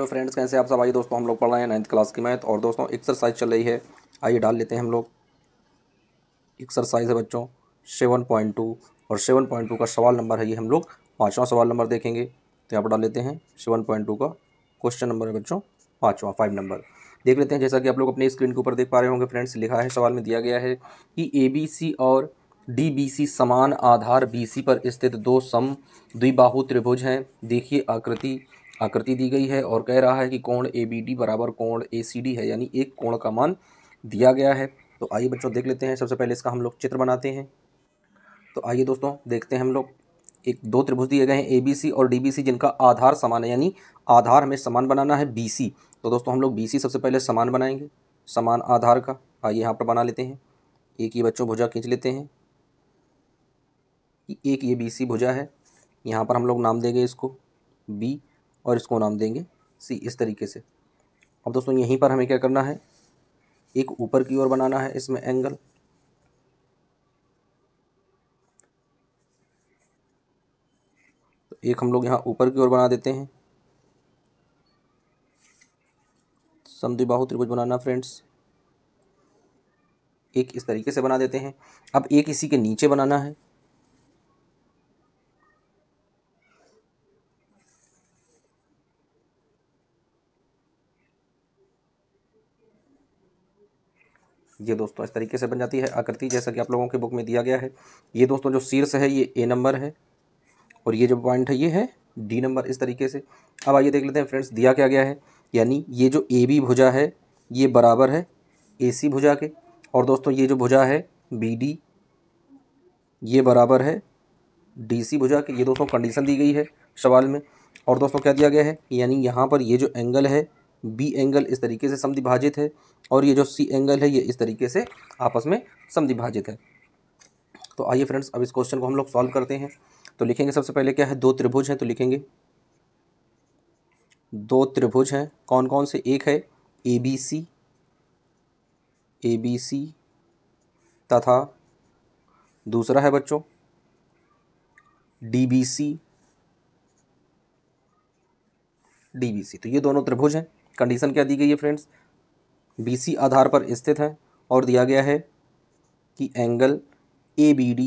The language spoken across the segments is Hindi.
तो फ्रेंड्स कैसे आप सब। आइए दोस्तों हम लोग पढ़ रहे हैं 9th क्लास की मैथ और दोस्तों एक्सरसाइज चल रही है। आइए डाल लेते हैं हम लोग। एक्सरसाइज है बच्चों 7.2 और 7.2 का सवाल नंबर है ये। हम लोग 5वां सवाल नंबर देखेंगे। तो यहाँ पर डाल लेते हैं 7.2 का क्वेश्चन नंबर है बच्चों 5 नंबर। देख लेते हैं। जैसा कि आप लोग अपनी स्क्रीन के ऊपर देख पा रहे होंगे फ्रेंड्स, लिखा है सवाल में दिया गया है कि ABC और DBC समान आधार BC पर स्थित दो द्विबाहु त्रिभुज हैं। देखिए आकृति दी गई है और कह रहा है कि कोण ABD बराबर कोण ACD है, यानी एक कोण का मान दिया गया है। तो आइए बच्चों देख लेते हैं। सबसे पहले इसका हम लोग चित्र बनाते हैं। तो आइए दोस्तों देखते हैं हम लोग। दो त्रिभुज दिए गए हैं ABC और DBC, जिनका आधार समान है, यानी आधार हमें समान बनाना है BC। तो दोस्तों हम लोग BC सबसे पहले समान बनाएंगे, समान आधार का। आइए यहाँ पर बना लेते हैं। एक ये बच्चों भुजा खींच लेते हैं कि एक ये BC भुजा है। यहाँ पर हम लोग नाम देंगे इसको B और इसको नाम देंगे C, इस तरीके से। अब दोस्तों यहीं पर हमें क्या करना है, एक ऊपर की ओर बनाना है इसमें एंगल। तो एक हम लोग यहाँ ऊपर की ओर बना देते हैं। समद्विबाहु त्रिभुज बनाना फ्रेंड्स, एक इस तरीके से बना देते हैं। अब एक इसी के नीचे बनाना है। ये दोस्तों इस तरीके से बन जाती है आकृति, जैसा कि आप लोगों के बुक में दिया गया है। ये दोस्तों जो शीर्ष है ये A नंबर है और ये जो पॉइंट है ये है D नंबर, इस तरीके से। अब आइए देख लेते हैं फ्रेंड्स, दिया क्या गया है, यानी ये जो AB भुजा है ये बराबर है AC भुजा के, और दोस्तों ये जो भुजा है BD ये बराबर है DC भुजा के। ये दोस्तों कंडीशन दी गई है सवाल में। और दोस्तों क्या दिया गया है, यानी यहाँ पर ये जो एंगल है B एंगल इस तरीके से समद्विभाजित है और ये जो C एंगल है ये इस तरीके से आपस में समद्विभाजित है। तो आइए फ्रेंड्स अब इस क्वेश्चन को हम लोग सॉल्व करते हैं। तो लिखेंगे सबसे पहले क्या है, दो त्रिभुज हैं। तो लिखेंगे दो त्रिभुज हैं, कौन कौन से, एक है ABC तथा दूसरा है बच्चों DBC। तो ये दोनों त्रिभुज हैं। कंडीशन क्या दी गई है फ्रेंड्स, BC आधार पर स्थित है और दिया गया है कि एंगल ABD,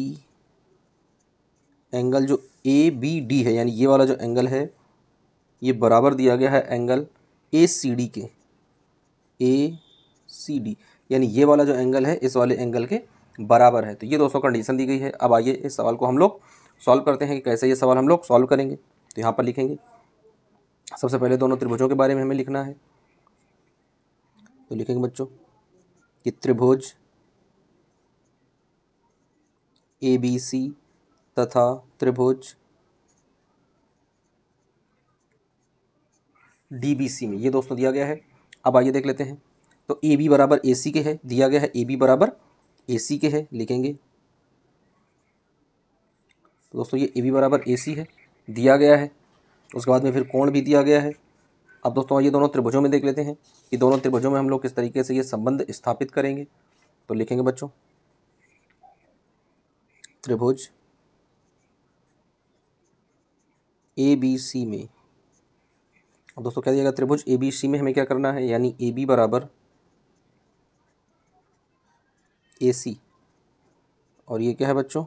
एंगल जो ABD है यानी ये वाला जो एंगल है ये बराबर दिया गया है एंगल ACD के। ACD यानी ये वाला जो एंगल है इस वाले एंगल के बराबर है। तो ये दोस्तों कंडीशन दी गई है। अब आइए इस सवाल को हम लोग सॉल्व करते हैं कि कैसे ये सवाल हम लोग सॉल्व करेंगे। तो यहाँ पर लिखेंगे सबसे पहले दोनों त्रिभुजों के बारे में हमें लिखना है। तो लिखेंगे बच्चों कि त्रिभुज ABC तथा त्रिभुज DBC में ये दोस्तों दिया गया है। अब आइए देख लेते हैं। तो AB बराबर AC के है, दिया गया है AB बराबर AC के है, लिखेंगे। तो दोस्तों ये AB बराबर AC है, दिया गया है। उसके बाद में फिर कोण भी दिया गया है। अब दोस्तों ये दोनों त्रिभुजों में देख लेते हैं कि दोनों त्रिभुजों में हम लोग किस तरीके से ये संबंध स्थापित करेंगे। तो लिखेंगे बच्चों त्रिभुज ABC में। अब दोस्तों क्या दिया गया, त्रिभुज ABC में हमें क्या करना है, यानी AB बराबर AC और ये क्या है बच्चों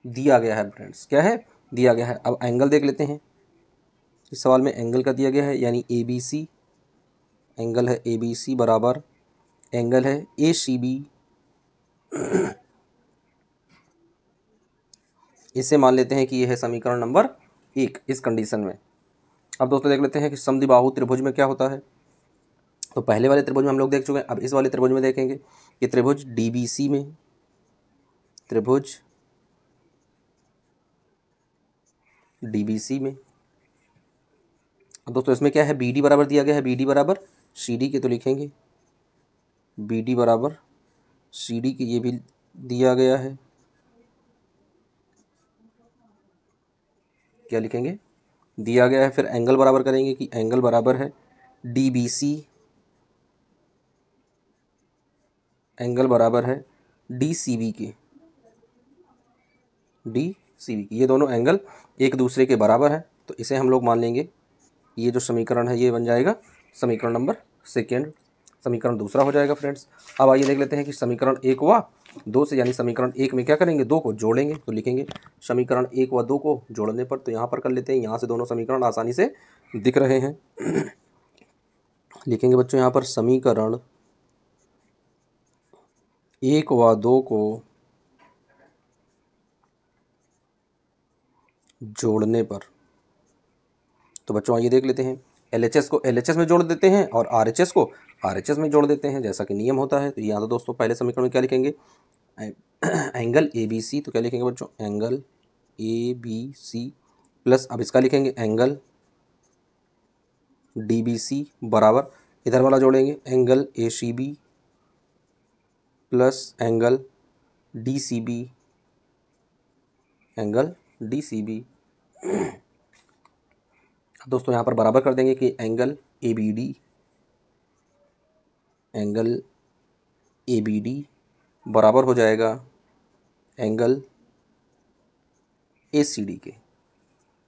दिया गया है फ्रेंड्स, क्या है दिया गया है। अब एंगल देख लेते हैं। इस सवाल में एंगल का दिया गया है, यानी ABC, एंगल है ABC बराबर एंगल है ACB। इसे मान लेते हैं कि यह है समीकरण नंबर 1 इस कंडीशन में। अब दोस्तों देख लेते हैं कि समद्विबाहु त्रिभुज में क्या होता है। तो पहले वाले त्रिभुज में हम लोग देख चुके हैं, अब इस वाले त्रिभुज में देखेंगे कि त्रिभुज DBC में, त्रिभुज DBC में। अब दोस्तों इसमें क्या है, BD बराबर दिया गया है, BD बराबर CD के। तो लिखेंगे BD बराबर CD के, ये भी दिया गया है। क्या लिखेंगे, दिया गया है। फिर एंगल बराबर करेंगे कि एंगल बराबर है DBC, एंगल बराबर है DCB के, सी बी की। ये दोनों एंगल एक दूसरे के बराबर है, तो इसे हम लोग मान लेंगे ये जो समीकरण है ये बन जाएगा समीकरण नंबर सेकेंड, समीकरण दूसरा हो जाएगा फ्रेंड्स। अब आइए देख लेते हैं कि समीकरण 1 व 2 से, यानी समीकरण 1 में क्या करेंगे, 2 को जोड़ेंगे। तो लिखेंगे समीकरण 1 व 2 को जोड़ने पर, तो यहाँ पर कर लेते हैं, यहाँ से दोनों समीकरण आसानी से दिख रहे हैं। लिखेंगे बच्चों यहाँ पर समीकरण 1 व 2 को जोड़ने पर, तो बच्चों आइए देख लेते हैं, LHS को LHS में जोड़ देते हैं और RHS को RHS में जोड़ देते हैं, जैसा कि नियम होता है। तो यहाँ तो दोस्तों पहले समीकरण में क्या लिखेंगे, एंगल ABC, तो क्या लिखेंगे बच्चों, एंगल ABC प्लस, अब इसका लिखेंगे एंगल DBC बराबर, इधर वाला जोड़ेंगे angle ACB plus angle DCB, angle DCB। दोस्तों यहाँ पर बराबर कर देंगे कि एंगल ABD बराबर हो जाएगा एंगल ACD के।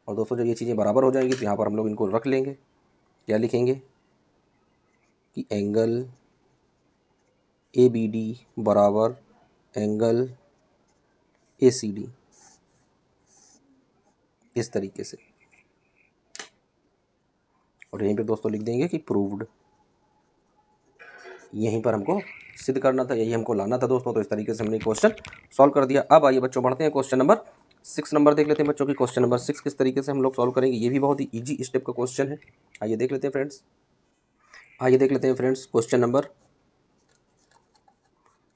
और दोस्तों जब ये चीज़ें बराबर हो जाएंगी तो यहाँ पर हम लोग इनको रख लेंगे, क्या लिखेंगे कि एंगल ABD बराबर एंगल ACD, इस तरीके से। और यहीं पे दोस्तों लिख देंगे कि प्रूव्ड, यहीं पर हमको सिद्ध करना था, यही हमको लाना था दोस्तों। तो इस तरीके से हमने क्वेश्चन सॉल्व कर दिया। अब आइए बच्चों बढ़ते हैं क्वेश्चन नंबर 6 नंबर देख लेते हैं बच्चों की। क्वेश्चन नंबर 6 किस तरीके से हम लोग सॉल्व करेंगे, ये भी बहुत ही ईजी स्टेप का क्वेश्चन है। आइए देख लेते हैं फ्रेंड्स, क्वेश्चन नंबर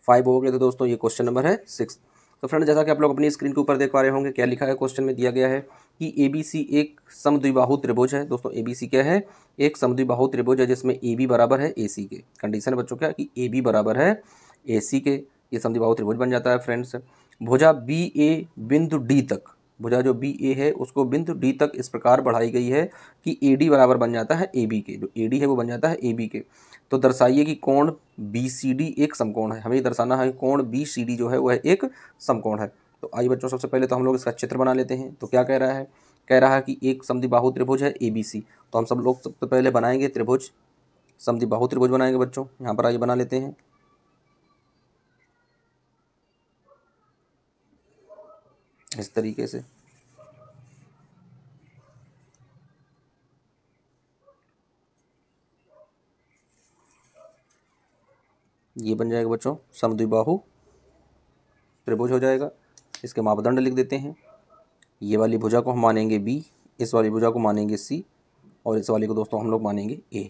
5 हो गया, तो दोस्तों ये क्वेश्चन नंबर है 6। तो फ्रेंड जैसा कि आप लोग अपनी स्क्रीन के ऊपर देख पा रहे होंगे, क्या लिखा है क्वेश्चन में, दिया गया है कि ABC एक समद्विबाहु त्रिभुज है। दोस्तों ABC क्या है, एक समद्विबाहु त्रिभुज है जिसमें AB बराबर है AC के। कंडीशन है बच्चों क्या, कि AB बराबर है AC के, ये समद्विबाहु त्रिभुज बन जाता है फ्रेंड्स। भुजा BA बिंदु D तक, भुजा जो BA है उसको बिंदु D तक इस प्रकार बढ़ाई गई है कि AD बराबर बन जाता है AB के, जो AD है वो बन जाता है AB के। तो दर्शाइए कि कोण BCD एक समकोण है। हमें ये दर्शाना है कोण BCD जो है वह एक समकोण है। तो आइए बच्चों सबसे पहले तो हम लोग इसका चित्र बना लेते हैं। तो क्या कह रहा है, कह रहा है कि एक समद्विबाहु त्रिभुज है ABC। तो हम सब लोग सबसे पहले बनाएंगे त्रिभुज, समद्विबाहु त्रिभुज बनाएंगे बच्चों। यहाँ पर आइए बना लेते हैं, इस तरीके से। ये बन जाएगा बच्चों समद्विबाहु त्रिभुज हो जाएगा। इसके मापदंड लिख देते हैं, ये वाली भुजा को हम मानेंगे B, इस वाली भुजा को मानेंगे C, और इस वाली को दोस्तों हम लोग मानेंगे A।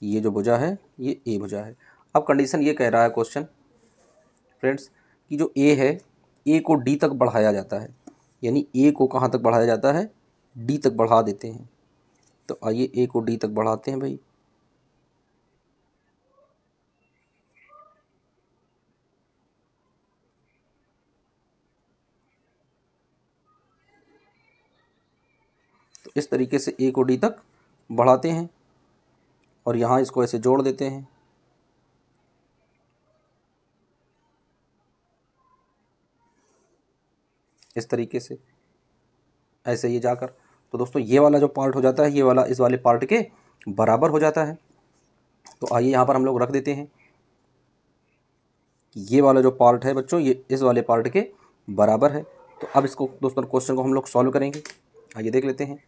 ये जो भुजा है ये A भुजा है। अब कंडीशन ये कह रहा है क्वेश्चन फ्रेंड्स कि जो A है, A को D तक बढ़ाया जाता है, यानी A को कहाँ तक बढ़ाया जाता है, D तक बढ़ा देते हैं। तो आइए A को D तक बढ़ाते हैं भाई। तो इस तरीके से A को D तक बढ़ाते हैं और यहाँ इसको ऐसे जोड़ देते हैं। इस तरीके से ऐसे ये जाकर, तो दोस्तों ये वाला जो पार्ट हो जाता है, ये वाला इस वाले पार्ट के बराबर हो जाता है। तो आइए यहाँ पर हम लोग रख देते हैं कि ये वाला जो पार्ट है बच्चों ये इस वाले पार्ट के बराबर है। तो अब इसको दोस्तों क्वेश्चन को हम लोग सॉल्व करेंगे। आइए देख लेते हैं,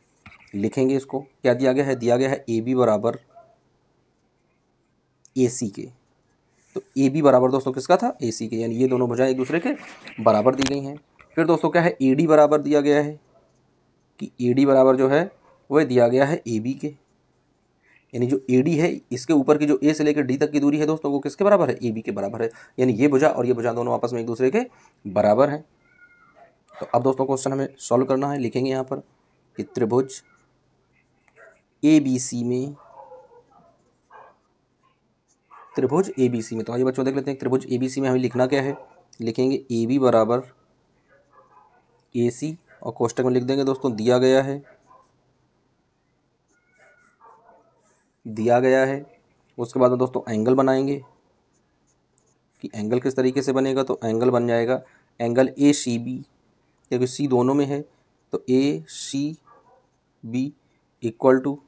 लिखेंगे इसको, क्या दिया गया है, दिया गया है AB बराबर AC के। तो AB बराबर दोस्तों किसका था, AC के, यानी ये दोनों भुजाएं एक दूसरे के बराबर दी गई हैं। फिर दोस्तों क्या है, AD बराबर दिया गया है कि AD बराबर जो है वह दिया गया है AB के, यानी जो AD है इसके ऊपर की जो A से लेकर D तक की दूरी है दोस्तों वो किसके बराबर है, AB के बराबर है। यानी ये भुजा और ये भुजा दोनों आपस में एक दूसरे के बराबर हैं। तो अब दोस्तों क्वेश्चन हमें सॉल्व करना है। लिखेंगे यहाँ पर कि त्रिभुज ABC में, त्रिभुज ABC में, तो आइए बच्चों देख लेते हैं त्रिभुज ABC में हमें लिखना क्या है। लिखेंगे AB बराबर AC और कोष्टक में लिख देंगे दोस्तों दिया गया है, दिया गया है। उसके बाद में दोस्तों एंगल बनाएंगे कि एंगल किस तरीके से बनेगा। तो एंगल बन जाएगा एंगल ACB, क्योंकि सी दोनों में है, तो A C B equal to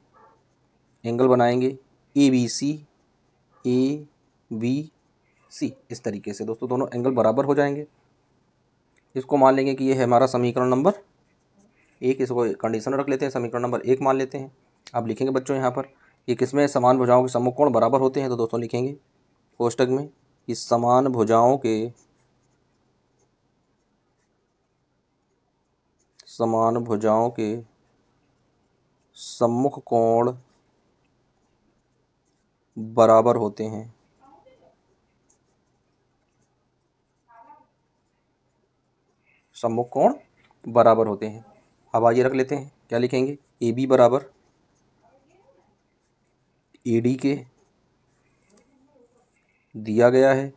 angle बनाएंगे ए बी सी, इस तरीके से दोस्तों दोनों एंगल बराबर हो जाएंगे। इसको मान लेंगे कि ये है हमारा समीकरण नंबर 1, इसको कंडीशन रख लेते हैं, समीकरण नंबर 1 मान लेते हैं। अब लिखेंगे बच्चों यहाँ पर ये किसमें समान भुजाओं के सम्मुख कोण बराबर होते हैं, तो दोस्तों लिखेंगे कोष्टक में इस समान भुजाओं के सम्मुख कोण बराबर होते हैं। सम्मुख कोण बराबर होते हैं। अब आइए रख लेते हैं, क्या लिखेंगे, ए बी बराबर ए डी के दिया गया है,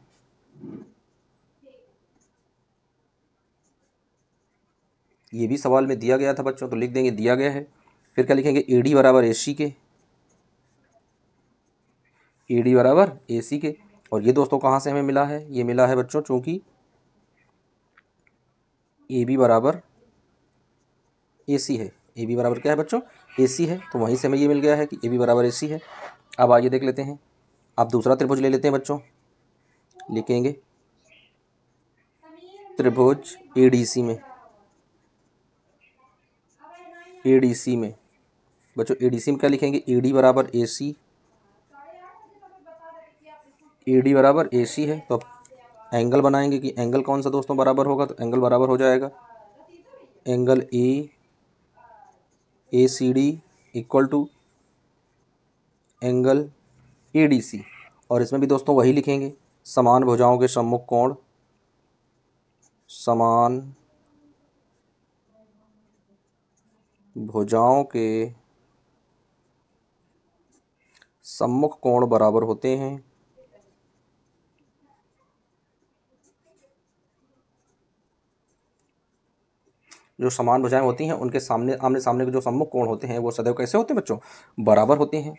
ये भी सवाल में दिया गया था बच्चों, तो लिख देंगे दिया गया है। फिर क्या लिखेंगे, ए डी बराबर ए सी के, ए डी बराबर ए सी के। और ये दोस्तों कहाँ से हमें मिला है, ये मिला है बच्चों चूंकि ए बी बराबर ए सी है, ए बी बराबर क्या है बच्चों, ए सी है, तो वहीं से हमें ये मिल गया है कि ए बी बराबर ए सी है। अब आइए देख लेते हैं, आप दूसरा त्रिभुज ले लेते हैं बच्चों, लिखेंगे त्रिभुज ए डी सी में, ए डी सी में बच्चों, ए डी सी में क्या लिखेंगे, ए डी बराबर ए सी, ए डी बराबर ए सी है, तो अब एंगल बनाएंगे कि एंगल कौन सा दोस्तों बराबर होगा, तो एंगल बराबर हो जाएगा angle A C D equal to angle A D C. और इसमें भी दोस्तों वही लिखेंगे, समान भुजाओं के सम्मुख कोण, समान भुजाओं के सम्मुख कोण बराबर होते हैं। जो समान भुजाएं होती हैं उनके सामने आमने सामने के जो सम्मुख कोण होते हैं वो सदैव कैसे होते हैं बच्चों, बराबर होते हैं।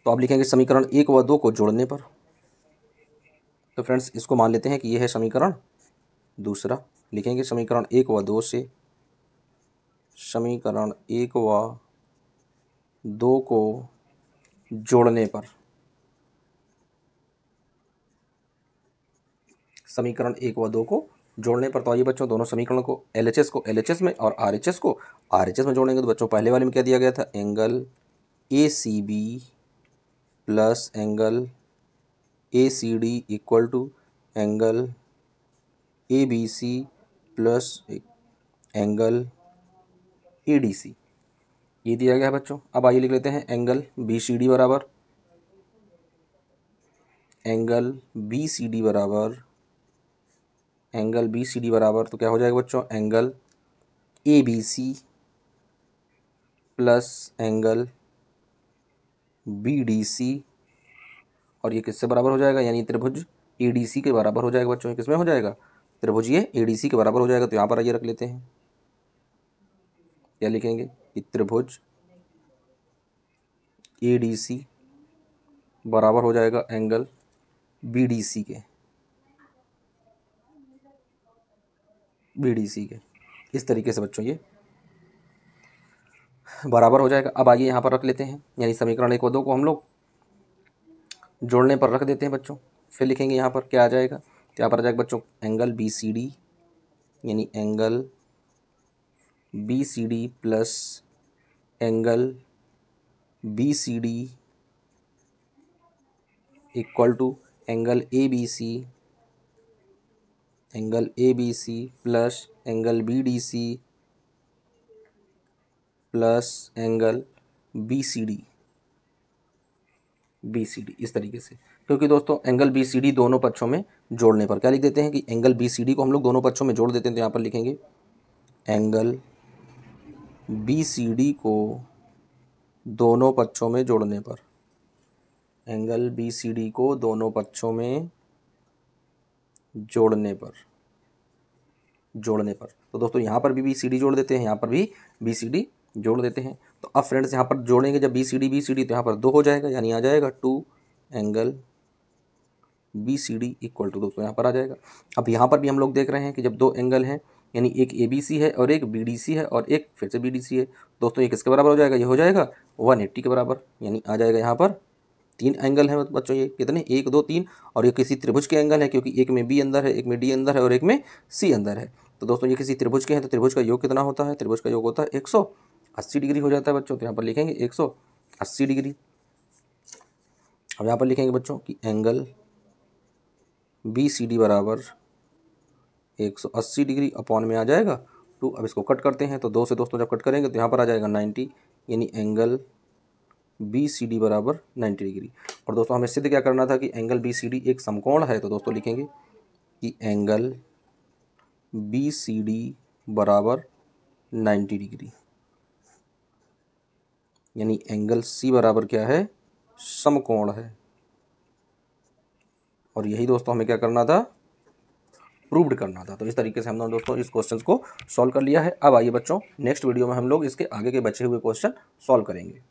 तो आप लिखेंगे समीकरण 1 व 2 को जोड़ने पर, तो फ्रेंड्स इसको मान लेते हैं कि यह है समीकरण दूसरा। लिखेंगे समीकरण 1 व 2 से, समीकरण 1 व 2 को जोड़ने पर, समीकरण 1 व 2 को जोड़ने पर, तो आइए बच्चों दोनों समीकरण को LHS को LHS में और RHS को RHS में जोड़ेंगे। तो बच्चों पहले वाले में क्या दिया गया था, angle ACB plus angle ACD equal to angle ABC plus angle ADC, ये दिया गया है बच्चों। अब आइए लिख लेते हैं एंगल BCD बराबर, एंगल BCD बराबर, एंगल BCD बराबर, तो क्या हो जाएगा बच्चों, angle ABC plus angle BDC, और ये किससे बराबर हो जाएगा, यानी त्रिभुज ADC के बराबर हो जाएगा बच्चों। ये किसमें हो जाएगा, त्रिभुज ये ADC के बराबर हो जाएगा। तो यहाँ पर आइए रख लेते हैं, क्या लिखेंगे कि त्रिभुज ADC बराबर हो जाएगा एंगल BDC के, इस तरीके से बच्चों ये बराबर हो जाएगा। अब आइए यहाँ पर रख लेते हैं, यानी समीकरण 1 व 2 को हम लोग जोड़ने पर रख देते हैं बच्चों। फिर लिखेंगे यहाँ पर क्या आ जाएगा, तो यहाँ पर आ जाएगा बच्चों एंगल BCD, यानी angle BCD plus angle BCD equal to angle ABC, angle ABC plus angle BDC plus angle BCD, इस तरीके से। क्योंकि दोस्तों एंगल BCD दोनों पक्षों में जोड़ने पर क्या लिख देते हैं कि एंगल BCD को हम लोग दोनों पक्षों में जोड़ देते हैं। तो यहाँ पर लिखेंगे एंगल BCD को दोनों पक्षों में जोड़ने पर, एंगल BCD को दोनों पक्षों में जोड़ने पर, तो दोस्तों यहाँ पर भी BCD जोड़ देते हैं, यहाँ पर भी BCD जोड़ देते हैं। तो अब फ्रेंड्स यहाँ पर जोड़ेंगे जब BCD तो यहाँ पर 2 हो जाएगा, यानी आ जाएगा 2 एंगल BCD इक्वल टू, दोस्तों यहाँ पर आ जाएगा। अब यहाँ पर भी हम लोग देख रहे हैं कि जब 2 एंगल हैं यानी एक ABC है और एक BDC है और एक फिर से BDC है। दोस्तों ये किसके बराबर हो जाएगा, ये हो जाएगा 180 के बराबर। यानी आ जाएगा यहाँ पर 3 एंगल हैं बच्चों, ये कितने 1 2 3, और ये किसी त्रिभुज के एंगल है क्योंकि एक में B अंदर है, एक में D अंदर है और एक में C अंदर है। तो दोस्तों ये किसी त्रिभुज के हैं तो त्रिभुज का योग कितना होता है, त्रिभुज का योग होता है 180 डिग्री हो जाता है बच्चों। तो यहाँ पर लिखेंगे 180 डिग्री। अब यहाँ पर लिखेंगे बच्चों कि एंगल BCD बराबर 180 डिग्री अपॉन में आ जाएगा 2। अब इसको कट करते हैं तो 2 से दोस्तों जब कट करेंगे तो यहाँ पर आ जाएगा 90, यानी एंगल BCD बराबर 90 डिग्री। और दोस्तों हमें सिद्ध क्या करना था कि एंगल BCD एक समकोण है। तो दोस्तों लिखेंगे कि एंगल BCD बराबर 90 डिग्री, यानी एंगल C बराबर क्या है, समकोण है। और यही दोस्तों हमें क्या करना था, प्रूव्ड करना था। तो इस तरीके से हमने दोस्तों इस क्वेश्चन को सॉल्व कर लिया है। अब आइए बच्चों नेक्स्ट वीडियो में हम लोग इसके आगे के बचे हुए क्वेश्चन सॉल्व करेंगे।